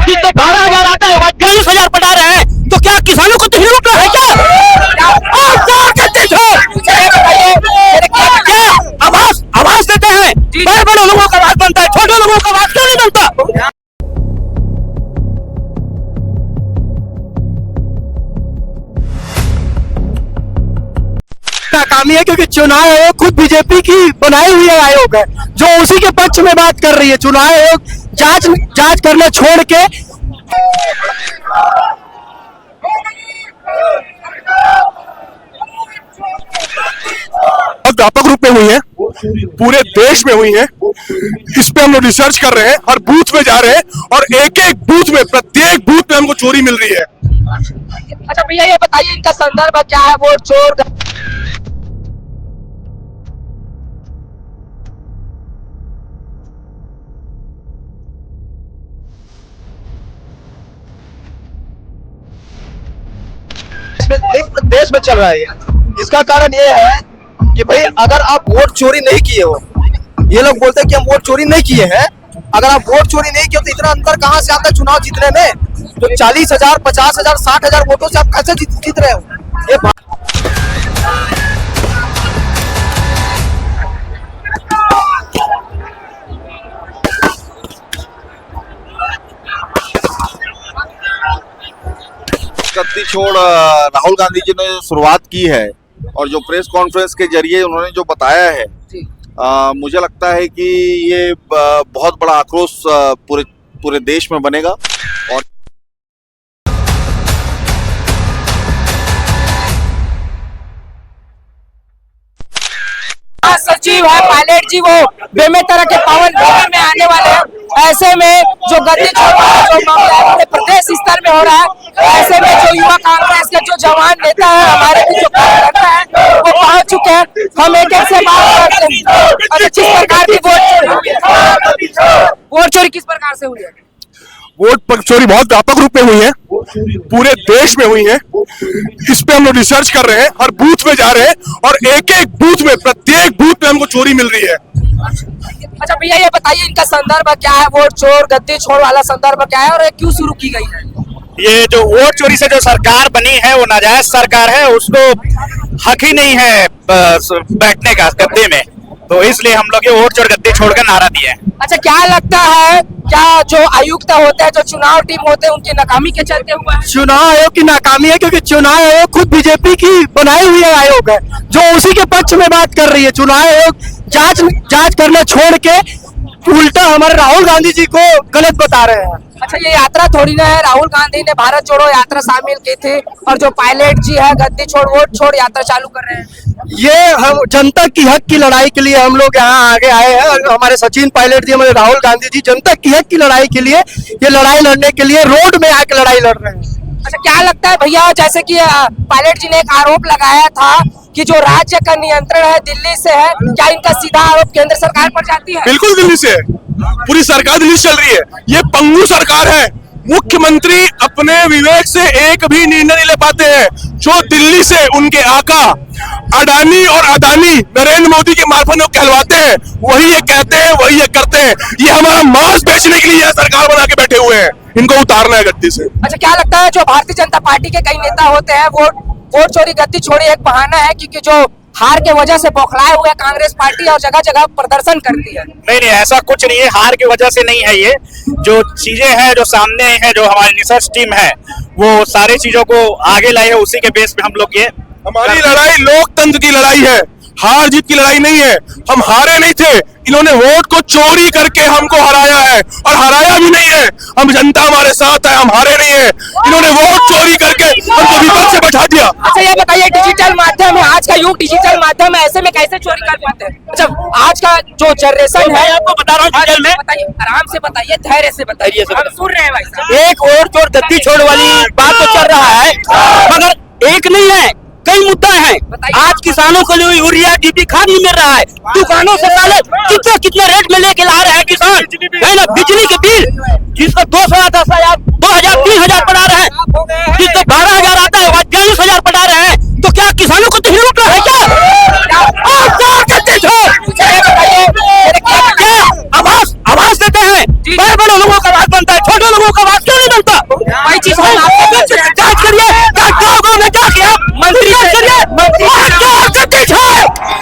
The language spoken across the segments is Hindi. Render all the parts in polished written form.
जिससे 12,000 आता है वह 42,000 पटा रहे हैं, तो क्या किसानों को तो लूट रहा है क्या? क्या आवाज देते हैं? बड़े बड़े लोगों का आवाज बनता है, छोटे लोगों का आवाज क्यों नहीं बनता? नाकामी है क्योंकि चुनाव आयोग खुद बीजेपी की बनाई हुई आयोग है जो उसी के पक्ष में बात कर रही है। चुनाव आयोग जांच करना छोड़ के बहुत व्यापक रूप में हुई है, पूरे देश में हुई है। इस पे हम लोग रिसर्च कर रहे हैं, हर बूथ में जा रहे हैं और एक एक बूथ में, प्रत्येक बूथ में हमको चोरी मिल रही है। अच्छा भैया ये बताइए इनका संदर्भ क्या है? वोट चोर देश में चल रहा है। इसका कारण ये है कि भाई अगर आप वोट चोरी नहीं किए हो, ये लोग बोलते हैं कि हम वोट चोरी नहीं किए हैं। अगर आप वोट चोरी नहीं किए तो इतना अंतर कहां से आता है चुनाव जीतने में? तो 40,000, 50,000, 60,000 वोटों से आप कैसे जीत रहे हो? ये गद्दी छोड़ राहुल गांधी जी ने शुरुआत की है और जो प्रेस कॉन्फ्रेंस के जरिए उन्होंने जो बताया है, मुझे लगता है कि ये बहुत बड़ा आक्रोश पूरे देश में बनेगा। और सचिव है पायलट जी, वो बेमेतरा के पावन भूमि में आने वाले हैं। ऐसे में जो गद्दी छोड़ वाला जो मामला है पूरे प्रदेश स्तर में हो रहा है। ऐसे में जो युवा कांग्रेस के जो जवान नेता है, हमारे भी जो कार्यकर्ता है, वो पहुंच चुके हैं। हम एक से बात करते हैं। अच्छा, किस प्रकार की वोट चोरी हुई है? वोट चोरी किस प्रकार से हुई है? वोट चोरी बहुत व्यापक रूप में हुई है, पूरे देश में हुई है। इस पे हम लोग रिसर्च कर रहे हैं, हर बूथ में जा रहे हैं और एक एक बूथ में, प्रत्येक बूथ में हमको चोरी मिल रही है। अच्छा भैया ये बताइए इनका संदर्भ क्या है? वोट चोर गद्दी छोड़ वाला संदर्भ क्या है और ये क्यों शुरू की गई है? ये जो वोट चोरी से जो सरकार बनी है वो नाजायज सरकार है, उसको हक ही नहीं है बैठने का गद्दे में, तो इसलिए हम लोग ये वोट चोर गद्दी छोड़कर नारा दिए। अच्छा क्या लगता है, क्या जो आयुक्त होते हैं, जो चुनाव टीम होते हैं, उनकी नाकामी के चलते हुआ है? चुनाव आयोग की नाकामी है क्योंकि चुनाव आयोग खुद बीजेपी की बनाई हुई आयोग है जो उसी के पक्ष में बात कर रही है। चुनाव आयोग जांच करना छोड़ के उल्टा हमारे राहुल गांधी जी को गलत बता रहे हैं। अच्छा ये यात्रा थोड़ी ना है, राहुल गांधी ने भारत जोड़ो यात्रा शामिल की थी और जो पायलट जी है गद्दी छोड़ वोट छोड़ यात्रा चालू कर रहे हैं। ये हम जनता की हक की लड़ाई के लिए हम लोग यहाँ आगे आए हैं। हमारे सचिन पायलट जी, हमारे राहुल गांधी जी जनता की हक की लड़ाई के लिए, ये लड़ाई लड़ने के लिए रोड में आके लड़ाई लड़ रहे हैं। अच्छा क्या लगता है भैया, जैसे कि पायलट जी ने एक आरोप लगाया था कि जो राज्य का नियंत्रण है दिल्ली से है, क्या इनका सीधा आरोप केंद्र सरकार पर जाती है? बिल्कुल दिल्ली से, पूरी सरकार दिल्ली से चल रही है। ये पंगु सरकार है। मुख्यमंत्री अपने विवेक से एक भी निर्णय नहीं ले पाते हैं। जो दिल्ली से उनके आका अडानी और अदानी नरेंद्र मोदी के मार्फत कहलवाते हैं, वही ये कहते हैं, वही ये करते हैं। ये हमारा मांस बेचने के लिए यह सरकार बना के बैठे हुए हैं, इनको उतारना है गद्दी से। अच्छा क्या लगता है, जो भारतीय जनता पार्टी के कई नेता होते हैं, वोट चोरी गद्दी छोड़ी एक बहाना है क्योंकि जो हार के वजह से बौखलाए हुए कांग्रेस पार्टी और जगह जगह प्रदर्शन करती है? नहीं नहीं, ऐसा कुछ नहीं है, हार की वजह से नहीं है। ये जो चीजें हैं जो सामने है, जो हमारी रिसर्च टीम है वो सारी चीजों को आगे लाई है, उसी के बेस पे हम लोग ये हमारी लड़ाई लोकतंत्र की लड़ाई है, हार जीत की लड़ाई नहीं है। हम हारे नहीं थे, इन्होंने वोट को चोरी करके हमको हराया है और हराया भी नहीं है। हम जनता हमारे साथ है, हम हारे नहीं है। इन्होंने वोट चोरी करके हमको विपक्ष से बैठा दिया। अच्छा ये बताइए, डिजिटल माध्यम है, आज का युग डिजिटल माध्यम है, ऐसे में कैसे चोरी कर पाते हैं? अच्छा आज का जो जनरेशन है, आपको बता रहा हूँ डिटेल में, बताइए, आराम से बताइए, धैर्य से बताइए, हम सुन रहे हैं भाई साहब। एक वोट चोर गद्दी छोड़ वाली बात तो चल रहा है, मगर एक नहीं है, कई मुद्दा है। आज किसानों को लिए यूरिया डीपी खाद नहीं मिल रहा है, दुकानों से साले कितने रेट में लेके ला रहे हैं किसान, है ना? बिजली के बिल जिसको 200, 10,000, 2,000, 3,000 पड़ा रहे हैं, जिसको 12,000 आता है वह 42,000 पटा रहे हैं, तो क्या किसानों को तो लूट रहा है क्या? क्या आवाज देते हैं? बड़े बड़े लोगों का आवाज बनता है, छोटे लोगों का आवाज क्यों नहीं कोई चीज हम आपको जांच करिए, गांव में जाके मंत्री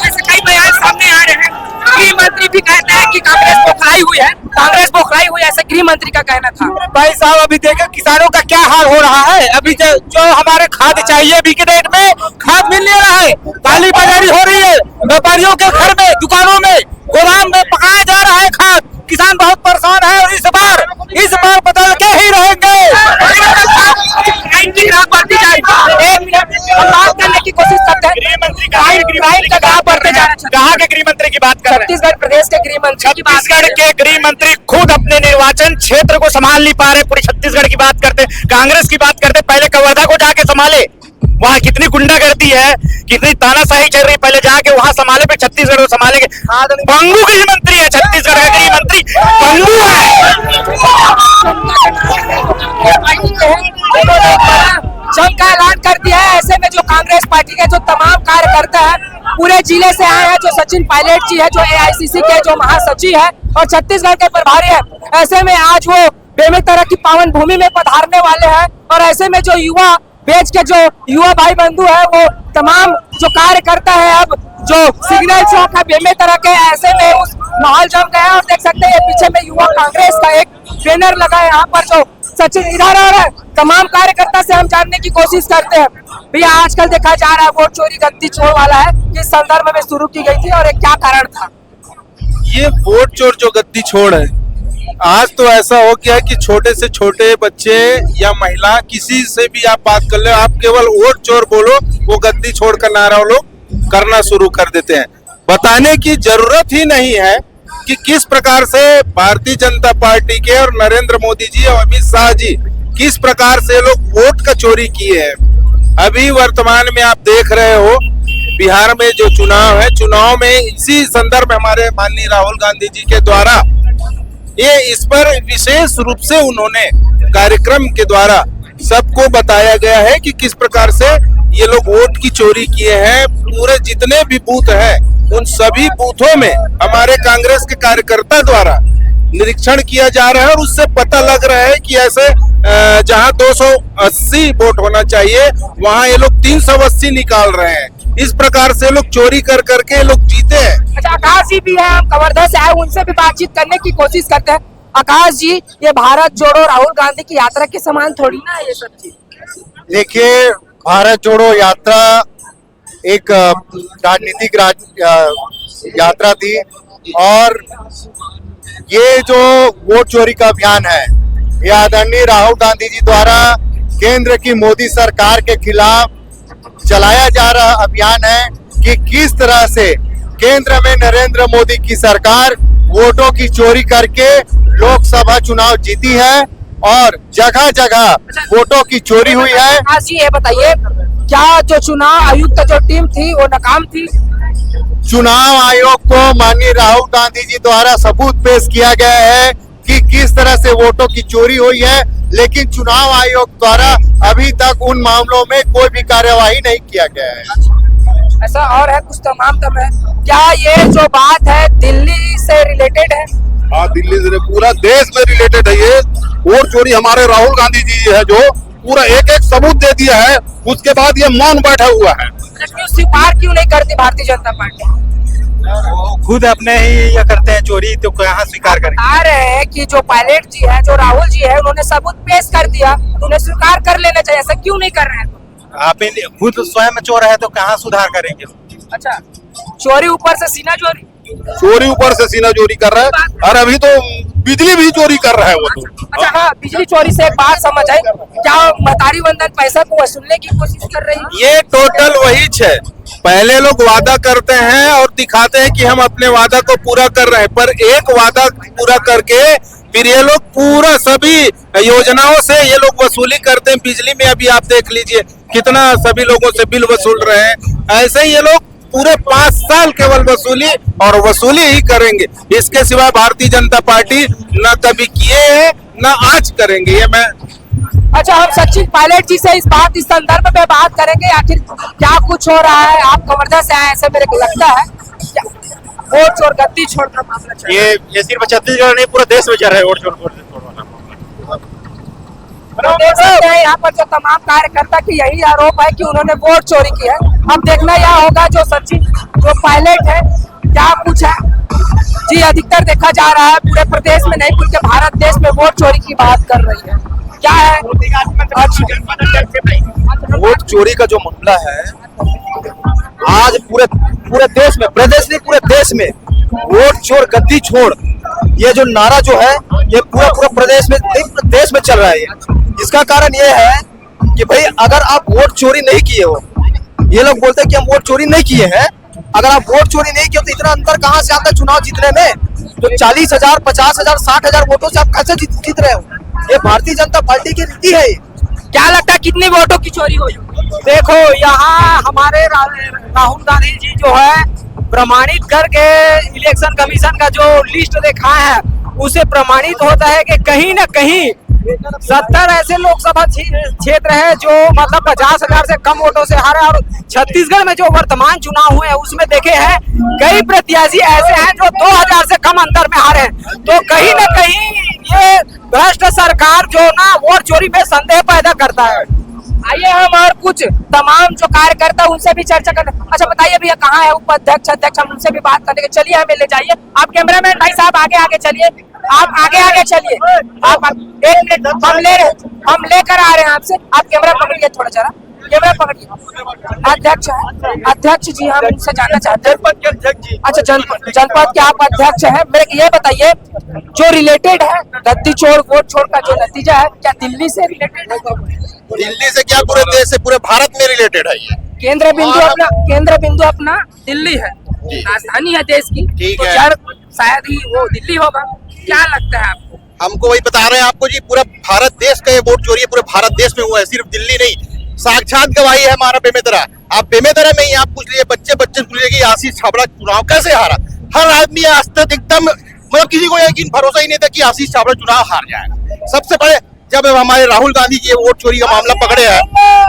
ऐसे कई बयान सामने आ रहे हैं। गृह मंत्री भी कहते हैं कि कांग्रेस बौखलाई हुई है, कांग्रेस बौखलाई हुई है, ऐसे गृह मंत्री का कहना था। भाई साहब अभी देखें किसानों का क्या हाल हो रहा है। अभी जो हमारे खाद चाहिए बीके रेट में खाद मिल नहीं रहा है, काली बाजारी हो रही है, व्यापारियों के घर में, दुकानों में, गोदाम में पकाया जा रहा है खाद। किसान बहुत परेशान है और इस बार बदल के ही रहेंगे। एक मिनट हम बात करने की कोशिश करते हैं। गृह मंत्री क्राइम का ग्राफ बढ़ते जा रहा है। कहाँ के गृह मंत्री की बात कर रहे हैं? छत्तीसगढ़ प्रदेश के गृह मंत्री की बात छत्तीसगढ़ के गृह मंत्री खुद अपने निर्वाचन क्षेत्र को संभाल नहीं पा रहे। पूरी छत्तीसगढ़ की बात करते, कांग्रेस की बात करते, पहले कवर्धा को जाके संभाले। वहाँ कितनी गुंडागर्दी है, कितनी तानाशाही चल रही, पहले जाके वहाँ संभाले, फिर छत्तीसगढ़ को संभालेंगे। पंगू गृह मंत्री है छत्तीसगढ़ का गृह मंत्री, पंगू जंग का ऐलान कर दिया है। ऐसे में जो कांग्रेस पार्टी के जो तमाम कार्यकर्ता है पूरे जिले से आए हैं, जो सचिन पायलट जी है, जो AICC के जो महासचिव है और छत्तीसगढ़ के प्रभारी है, ऐसे में आज वो बेमेतरा की पावन भूमि में पधारने वाले हैं। और ऐसे में जो युवा बेच के जो युवा भाई बंधु है, वो तमाम जो कार्यकर्ता है, अब जो सिग्नल चौक है बेमेतरा के, ऐसे में उस माहौल जम गया है। और देख सकते हैं पीछे में युवा कांग्रेस का एक बैनर लगा है, यहाँ पर जो सचिन इधर आ रहा है। तमाम कार्यकर्ता से हम जानने की कोशिश करते हैं भैया, आजकल देखा जा रहा है वोट चोरी गद्दी छोड़ वाला है, किस संदर्भ में शुरू की गई थी और एक क्या कारण था? ये वोट चोर जो गद्दी छोड़ है, आज तो ऐसा हो गया है कि छोटे से छोटे बच्चे या महिला किसी से भी आप बात कर ले, आप केवल वोट चोर बोलो, वो गद्दी छोड़ कर नारा वो लोग करना शुरू कर देते हैं। बताने की जरूरत ही नहीं है कि किस प्रकार से भारतीय जनता पार्टी के और नरेंद्र मोदी जी और अमित शाह जी किस प्रकार से लोग वोट का चोरी किए हैं। अभी वर्तमान में आप देख रहे हो बिहार में जो चुनाव है, चुनाव में इसी संदर्भ में हमारे माननीय राहुल गांधी जी के द्वारा ये इस पर विशेष रूप से उन्होंने कार्यक्रम के द्वारा सबको बताया गया है कि किस प्रकार से ये लोग वोट की चोरी किए हैं। पूरे जितने भी बूथ हैं उन सभी बूथों में हमारे कांग्रेस के कार्यकर्ता द्वारा निरीक्षण किया जा रहा है और उससे पता लग रहा है कि ऐसे जहां 280 वोट होना चाहिए वहां ये लोग 380 निकाल रहे हैं। इस प्रकार से लोग चोरी कर करके लोग जीते हैं। अच्छा, आकाश जी भी है, हम कवर्धा से आए, उनसे भी बातचीत करने की कोशिश करते हैं। आकाश जी, ये भारत जोड़ो राहुल गांधी की यात्रा के समान थोड़ी ना है ये सब चीज। देखिए, भारत जोड़ो यात्रा एक राजनीतिक यात्रा थी और ये जो वोट चोरी का अभियान है, ये आदरणीय राहुल गांधी जी द्वारा केंद्र की मोदी सरकार के खिलाफ चलाया जा रहा अभियान है कि किस तरह से केंद्र में नरेंद्र मोदी की सरकार वोटों की चोरी करके लोकसभा चुनाव जीती है और जगह जगह वोटों की चोरी हुई है। आकाश जी, ये बताइए, क्या जो चुनाव आयुक्त जो टीम थी वो नाकाम थी? चुनाव आयोग को माननीय राहुल गांधी जी द्वारा सबूत पेश किया गया है कि किस तरह से वोटों की चोरी हुई है, लेकिन चुनाव आयोग द्वारा अभी तक उन मामलों में कोई भी कार्यवाही नहीं किया गया है। ऐसा और है कुछ तमाम है, क्या ये जो बात है दिल्ली से रिलेटेड है? हाँ, दिल्ली से पूरा देश में रिलेटेड है ये वोट चोरी। हमारे राहुल गांधी जी है जो पूरा एक एक सबूत दे दिया है, उसके बाद ये मौन बैठा हुआ है। क्यों स्वीकार क्यों नहीं करती भारतीय जनता पार्टी? खुद अपने ही ये करते हैं चोरी, तो कहाँ स्वीकार करेंगे? आ रहे हैं कि जो पायलट जी है, जो राहुल जी है, उन्होंने सबूत पेश कर दिया, तो उन्हें स्वीकार कर लेना चाहिए, ऐसा क्यों नहीं कर रहे हैं? आप खुद स्वयं चोर है तो कहाँ सुधार करेंगे? अच्छा, चोरी ऊपर से सीना चोरी, चोरी ऊपर से सीना चोरी कर रहा है और अभी तो बिजली भी चोरी कर रहा है वो तो। अच्छा हाँ, बिजली चोरी से एक बात समझ आई, क्या महतारी वंदन पैसा को वसूलने की कोशिश कर रही है? ये टोटल वही है। पहले लोग वादा करते हैं और दिखाते हैं कि हम अपने वादा को पूरा कर रहे हैं, पर एक वादा पूरा करके फिर ये लोग पूरा सभी योजनाओं से ये लोग वसूली करते हैं। बिजली में अभी आप देख लीजिए कितना सभी लोगों से बिल वसूल रहे हैं। ऐसे ही ये लोग पूरे 5 साल केवल वसूली और वसूली ही करेंगे। इसके सिवा भारतीय जनता पार्टी न कभी किए हैं न आज करेंगे। ये मैं अच्छा, हम सचिन पायलट जी से इस संदर्भ में बात करेंगे, आखिर क्या कुछ हो रहा है। आप कवर्धा से आए, ऐसे मेरे को लगता है वोट चोर गद्दी छोड़ का मामला चल रहा है। ये सिर्फ छत्तीसगढ़ नहीं, पूरा देश में चल रहा है वोट चोर वाला। तो देख सकते हैं यहाँ पर जो तमाम कार्यकर्ता की यही आरोप है कि उन्होंने वोट चोरी की है। अब देखना यह होगा जो सचिन जो पायलट है क्या कुछ है। जी अधिकतर देखा जा रहा है पूरे प्रदेश में नहीं बल्कि भारत देश में वोट चोरी की बात कर रही है। क्या है वोट चोरी का जो मामला है आज पूरे देश में, प्रदेश नहीं पूरे देश में वोट चोर गद्दी छोड़ ये जो नारा जो है ये पूरा प्रदेश में नहीं देश में चल रहा है। इसका कारण ये है कि भाई अगर आप वोट चोरी नहीं किए हो, ये लोग बोलते हैं कि हम वोट चोरी नहीं किए हैं। अगर आप वोट चोरी नहीं किए तो इतना अंतर कहाँ से आता है चुनाव जीतने में? तो 40,000, 50,000, 60,000 वोटों से आप कैसे जीत रहे हो? ये भारतीय जनता पार्टी की नीति है। क्या लगता है कितनी वोटों की चोरी हुई? देखो यहाँ हमारे राहुल गांधी जी जो है प्रमाणित करके इलेक्शन कमीशन का जो लिस्ट देखा है उसे प्रमाणित होता है कि कहीं ना कहीं 70 ऐसे लोकसभा क्षेत्र है जो मतलब 50,000 से कम वोटों से हारे। और छत्तीसगढ़ में जो वर्तमान चुनाव हुए हैं उसमें देखे हैं कई प्रत्याशी ऐसे हैं जो 2,000 से कम अंतर में हारे। तो कहीं ना कहीं ये भ्रष्ट सरकार जो ना वोट चोरी में संदेह पैदा करता है। आइए हम और कुछ तमाम जो कार्यकर्ता उनसे भी चर्चा कर। अच्छा बताइए भैया कहाँ है उपाध्यक्ष अध्यक्ष, हम उनसे भी बात करने के। चलिए हमें ले जाइए। आप कैमरामैन भाई साहब आगे चलिए, आप आगे चलिए। आप 1 मिनट हम लेकर आ रहे हैं आपसे। आप कैमरा पकड़िए, थोड़ा जरा कैमरा पकड़िए। अध्यक्ष जी हम उनसे जानना चाहते हैं। अच्छा जनपद के आप अध्यक्ष हैं, मेरे को ये बताइए जो रिलेटेड है गद्दी चोर वोट चोर का जो नतीजा है क्या दिल्ली से रिलेटेड है? दिल्ली से क्या पूरे देश से पूरे भारत में रिलेटेड है ये। केंद्र बिंदु अपना दिल्ली है, राजधानी है देश की। ठीक तो है। जड़ शायद ही वो दिल्ली होगा। क्या लगता है आपको? हमको वही बता रहे हैं आपको जी, पूरा भारत देश का ये वोट चोरी है, पूरे भारत देश में हुआ है, सिर्फ दिल्ली नहीं। साक्षात गवाही है हमारा बेमेतरा। आप बेमेतरा में ही आप पूछ लीजिए, बच्चे पूछ लीजिए कि आशीष छाबड़ा चुनाव कैसे हारा। हर आदमी आज तक एकदम मतलब किसी को यकीन भरोसा ही नहीं था कि आशीष छाबड़ा चुनाव हार जाएगा। सबसे बड़े जब हमारे राहुल गांधी जी वोट चोरी का मामला पकड़े हैं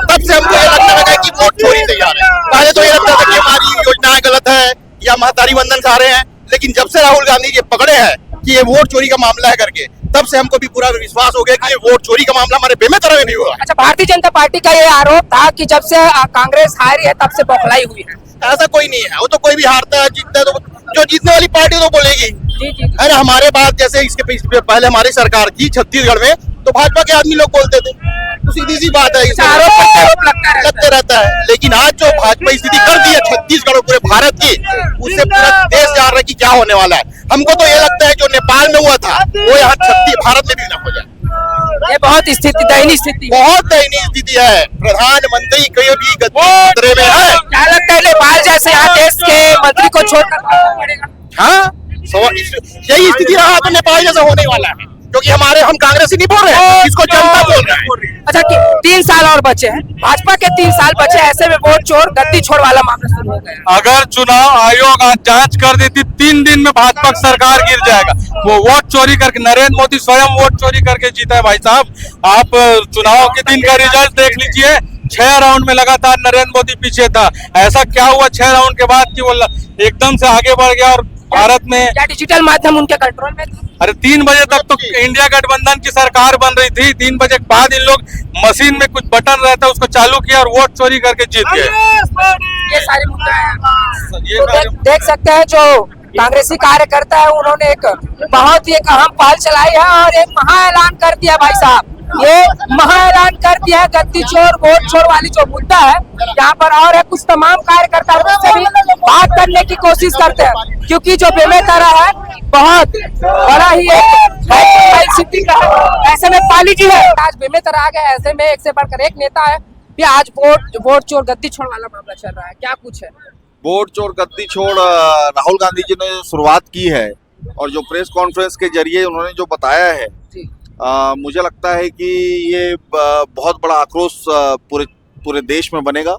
तब से हमको ये लगने लगा कि वोट चोरी से जा रहे हैं। पहले तो ये लगता था कि हमारी योजनाएं गलत है या महतारी वंदन से आ रहे हैं, लेकिन जब से राहुल गांधी जी पकड़े हैं कि ये वोट चोरी का मामला है करके तब से हमको भी पूरा विश्वास हो गया कि ये वोट चोरी का मामला हमारे बेमेतरा में नहीं हुआ। अच्छा भारतीय जनता पार्टी का ये आरोप था कि जब से कांग्रेस हारी है तब से बौखलाई हुई है। ऐसा कोई नहीं है, वो तो कोई भी हारता है जीतता है तो जो जीतने वाली पार्टी तो बोलेगी। जी। अरे हमारे बाद जैसे इसके पहले हमारी सरकार थी छत्तीसगढ़ में तो भाजपा के आदमी लोग बोलते थे, तो सीधी सी बात है इसमें आरोप लगते रहता है। लेकिन आज जो भाजपा स्थिति कर दी है छत्तीसगढ़ और पूरे भारत की, उससे पूरा देश जान रहा है कि क्या होने वाला है। हमको तो ये लगता है जो नेपाल में हुआ था वो यहाँ भारत में भी न हो जाए। ये बहुत दयनीय स्थिति बहुत दयनीय स्थिति है। प्रधानमंत्री कहीं भी खतरे में है। क्या लगता है नेपाल जैसे यहाँ देश के मंत्री को छोड़कर पड़ेगा? हाँ यही स्थिति रहा तो नेपाल जैसा होने वाला है, क्योंकि हम कांग्रेस ही नहीं बोल रहे हैं, इसको जनता बोल रहा है। अच्छा 3 साल और बचे हैं, भाजपा के 3 साल बचे, ऐसे में वोट चोर गद्दी छोड़ वाला मामला शुरू हो गया। अगर चुनाव आयोग आज जांच कर देती 3 दिन में भाजपा की सरकार गिर जाएगा। वो वोट चोरी करके नरेंद्र मोदी स्वयं वोट चोरी करके जीता है भाई साहब। आप चुनाव के दिन का रिजल्ट देख लीजिए, 6 राउंड में लगातार नरेंद्र मोदी पीछे था। ऐसा क्या हुआ 6 राउंड के बाद कि वो एकदम से आगे बढ़ गया और भारत में क्या डिजिटल माध्यम उनके कंट्रोल में था? अरे 3 बजे तक तो इंडिया गठबंधन की सरकार बन रही थी। 3 बजे के बाद इन लोग मशीन में कुछ बटन रहता है उसको चालू किया और वोट चोरी करके जीत गए। ये सारे मुद्दे हैं। तो देख सकते हैं जो कांग्रेसी कार्यकर्ता है उन्होंने एक बहुत ही एक अहम पहल चलाई है और एक महा ऐलान कर दिया भाई साहब। ये महा ऐलान कर दिया है गद्दी चोर वोट चोर वाली जो मुद्दा है यहाँ पर। और है कुछ तमाम कार्यकर्ता से भी बात करने की कोशिश करते हैं, क्योंकि जो बेमेतरा है बहुत बड़ा ही एक सिटी का है। ऐसे में पाली जी है आज बेमेतरा आ गया, ऐसे में एक से बढ़कर एक नेता है। आज वोट चोर गद्दी छोड़ वाला मामला चल रहा है, क्या कुछ है? वोट चोर गद्दी छोड़ राहुल गांधी जी ने शुरुआत की है और जो प्रेस कॉन्फ्रेंस के जरिए उन्होंने जो बताया है मुझे लगता है कि ये बहुत बड़ा आक्रोश पूरे देश में बनेगा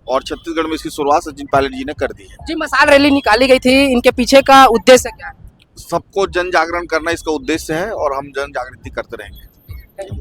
और छत्तीसगढ़ में इसकी शुरुआत सचिन पायलट जी ने कर दी है। जी मसाल रैली निकाली गई थी, इनके पीछे का उद्देश्य क्या है? सबको जन जागरण करना इसका उद्देश्य है और हम जन जागृति करते रहेंगे।